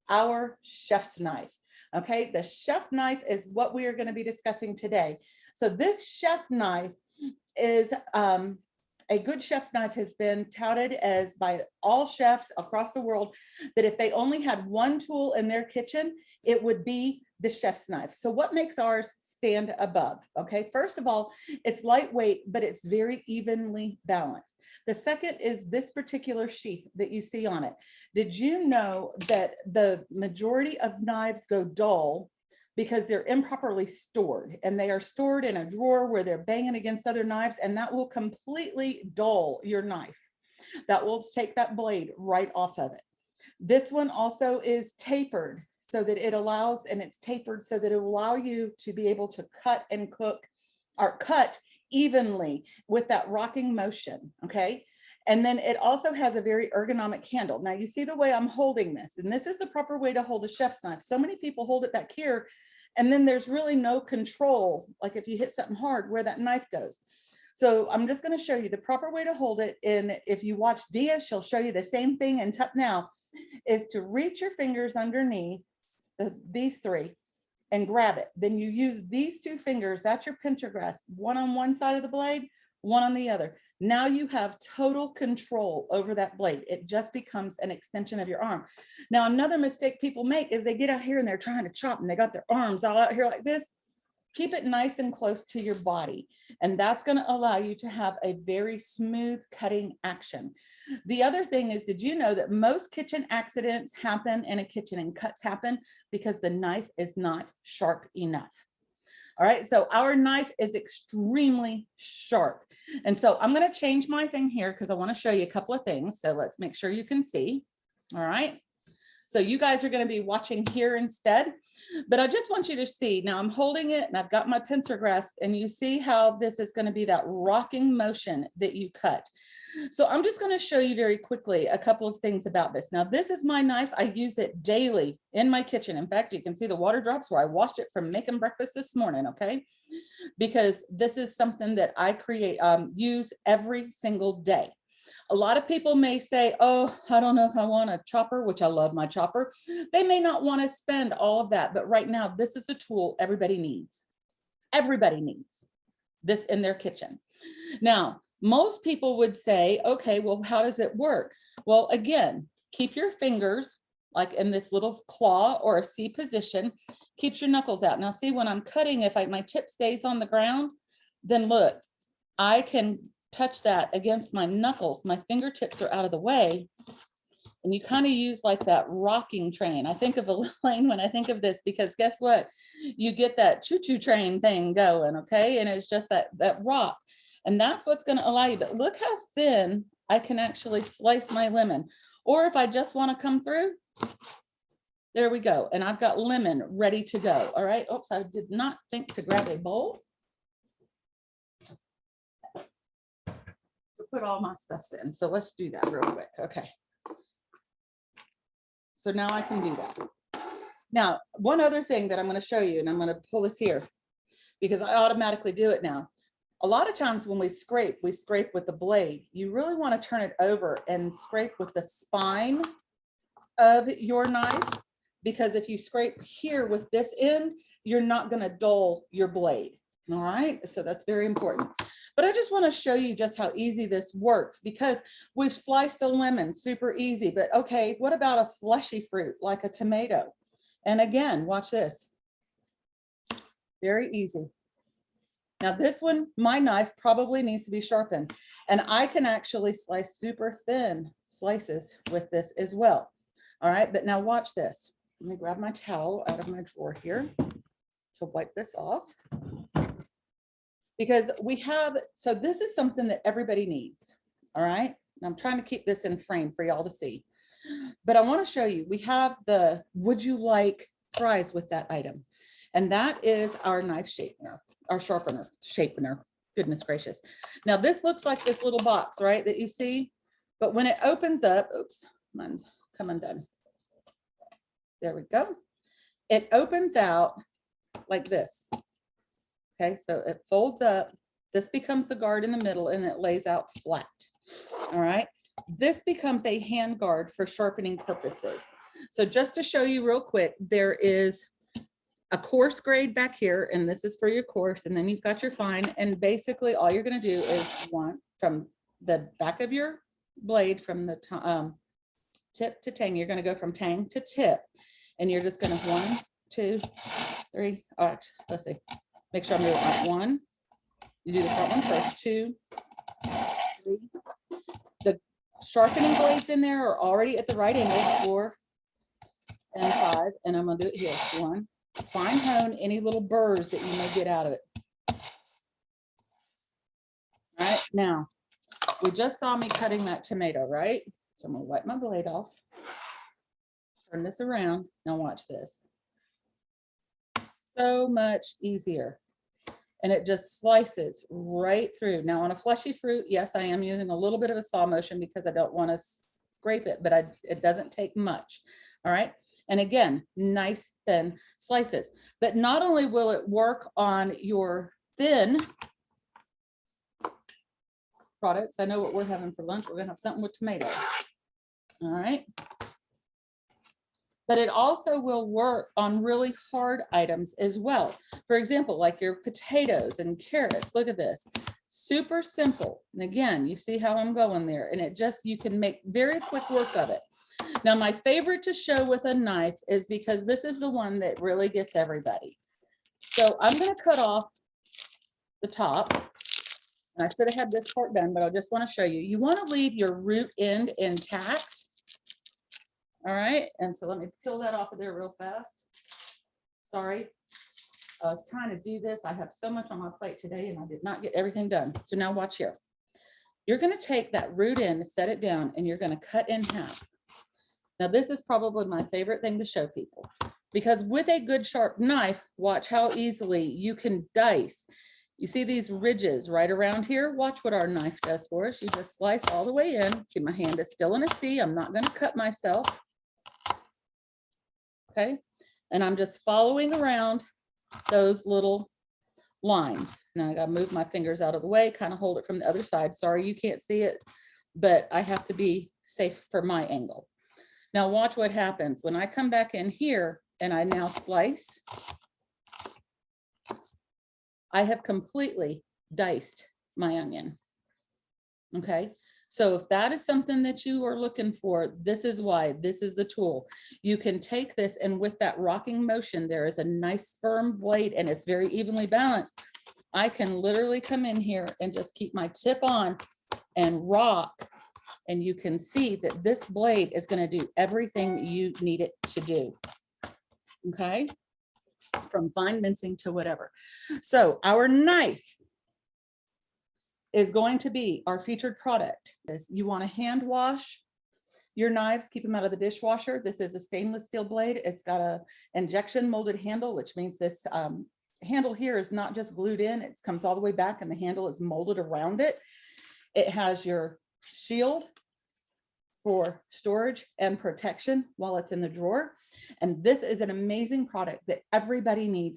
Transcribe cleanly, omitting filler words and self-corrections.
our chef's knife. Okay, the chef knife is what we are going to be discussing today. So this chef knife is a good chef knife has been touted as by all chefs across the world that if they only had one tool in their kitchen, it would be the chef's knife. So what makes ours stand above? Okay, first of all, it's lightweight, but it's very evenly balanced. The second is this particular sheath that you see on it. Did you know that the majority of knives go dull because they're improperly stored, and they are stored in a drawer where they're banging against other knives, and that will completely dull your knife. That will take that blade right off of it. This one also is tapered so that it allows, and it's tapered so that it will allow you to be able to cut and cook or cut evenly with that rocking motion, okay? And then it also has a very ergonomic handle. Now you see the way I'm holding this, and this is the proper way to hold a chef's knife. So many people hold it back here, and then there's really no control, like if you hit something hard, where that knife goes. So I'm just going to show you the proper way to hold it. And if you watch Dia, she'll show you the same thing in Tup Now, is to reach your fingers underneath these three and grab it. Then you use these two fingers, that's your pincher grasp, one on one side of the blade, one on the other. Now you have total control over that blade. It just becomes an extension of your arm. Now, another mistake people make is they get out here and they're trying to chop and they got their arms all out here like this. Keep it nice and close to your body, and that's going to allow you to have a very smooth cutting action. The other thing is, did you know that most kitchen accidents happen in a kitchen and cuts happen because the knife is not sharp enough? All right, so our knife is extremely sharp. And so I'm going to change my thing here because I want to show you a couple of things. So let's make sure you can see. All right. So you guys are going to be watching here instead, but I just want you to see, now I'm holding it and I've got my pincer grasp, and you see how this is going to be that rocking motion that you cut. So I'm just going to show you very quickly a couple of things about this. Now, this is my knife. I use it daily in my kitchen. In fact, you can see the water drops where I washed it from making breakfast this morning, okay? Because this is something that I use every single day. A lot of people may say, oh, I don't know if I want a chopper, which I love my chopper. They may not want to spend all of that, but right now, this is the tool everybody needs. Everybody needs this in their kitchen. Now, most people would say, okay, well, how does it work? Well, again, keep your fingers like in this little claw or a C position, keeps your knuckles out. Now, see, when I'm cutting, if my tip stays on the ground, then look, I can touch that against my knuckles. My fingertips are out of the way. And you kind of use like that rocking train. I think of Elaine when I think of this, because guess what? You get that choo-choo train thing going, okay? And it's just that rock. And that's what's going to allow you. But look how thin I can actually slice my lemon. Or if I just want to come through, there we go. And I've got lemon ready to go. All right. Oops, I did not think to grab a bowl to put all my stuff in. So let's do that real quick. Okay. So now I can do that. Now, one other thing that I'm going to show you, and I'm going to pull this here because I automatically do it now. A lot of times when we scrape with the blade. You really want to turn it over and scrape with the spine of your knife, because if you scrape here with this end, you're not going to dull your blade. All right, so that's very important. But I just want to show you just how easy this works, because we've sliced a lemon, super easy. But okay, what about a fleshy fruit like a tomato? And again, watch this. Very easy. Now this one, my knife probably needs to be sharpened, and I can actually slice super thin slices with this as well. All right, but now watch this. Let me grab my towel out of my drawer here to wipe this off. Because we have, so this is something that everybody needs. All right, and I'm trying to keep this in frame for y'all to see. But I want to show you, we have the would you like fries with that item, and that is our knife shapener. Our sharpener, goodness gracious. Now this looks like this little box, right, that you see, but when it opens up, oops, mine's come undone. There we go. It opens out like this. Okay, so it folds up. This becomes the guard in the middle, and it lays out flat. All right, this becomes a hand guard for sharpening purposes. So just to show you real quick, there is a coarse grade back here, and this is for your coarse, and then you've got your fine. And basically all you're going to do is one from the back of your blade, from the tip to tang. You're going to go from tang to tip, and you're just going to 1, 2, 3. Oh, let's see. Make sure I'm doing it right. 1. You do the front one first. 2, 3. The sharpening blades in there are already at the right angle. 4 and 5, and I'm going to do it here. 1. Fine hone any little burrs that you may get out of it. All right, now we just saw me cutting that tomato, right? So I'm going to wipe my blade off, turn this around. Now watch this. So much easier. And it just slices right through. Now on a fleshy fruit, yes, I am using a little bit of a saw motion because I don't want to scrape it, but it doesn't take much. All right. And again, nice thin slices. But not only will it work on your thin products. I know what we're having for lunch. We're going to have something with tomatoes. All right. But it also will work on really hard items as well. For example, like your potatoes and carrots. Look at this. Super simple. And again, you see how I'm going there. And it just, you can make very quick work of it. Now, my favorite to show with a knife is because this is the one that really gets everybody. So I'm going to cut off the top. And I should have had this part done, but I just want to show you. You want to leave your root end intact. All right. And so let me peel that off of there real fast. Sorry. I was trying to do this. I have so much on my plate today and I did not get everything done. So now watch here. You're going to take that root end, set it down, and you're going to cut in half. Now, this is probably my favorite thing to show people, because with a good sharp knife, watch how easily you can dice. You see these ridges right around here? Watch what our knife does for us. You just slice all the way in. See, my hand is still in a C. I'm not going to cut myself. Okay. And I'm just following around those little lines. Now I got to move my fingers out of the way, kind of hold it from the other side. Sorry, you can't see it, but I have to be safe for my angle. Now watch what happens when I come back in here and I now slice. I have completely diced my onion. Okay. So if that is something that you are looking for, this is why. This is the tool. You can take this, and with that rocking motion, there is a nice firm blade and it's very evenly balanced. I can literally come in here and just keep my tip on and rock. And you can see that this blade is going to do everything you need it to do. Okay. From fine mincing to whatever. So our knife is going to be our featured product. You want to hand wash your knives, keep them out of the dishwasher. This is a stainless steel blade. It's got a injection molded handle, which means this handle here is not just glued in. It comes all the way back and the handle is molded around it. It has your shield for storage and protection while it's in the drawer. And this is an amazing product that everybody needs.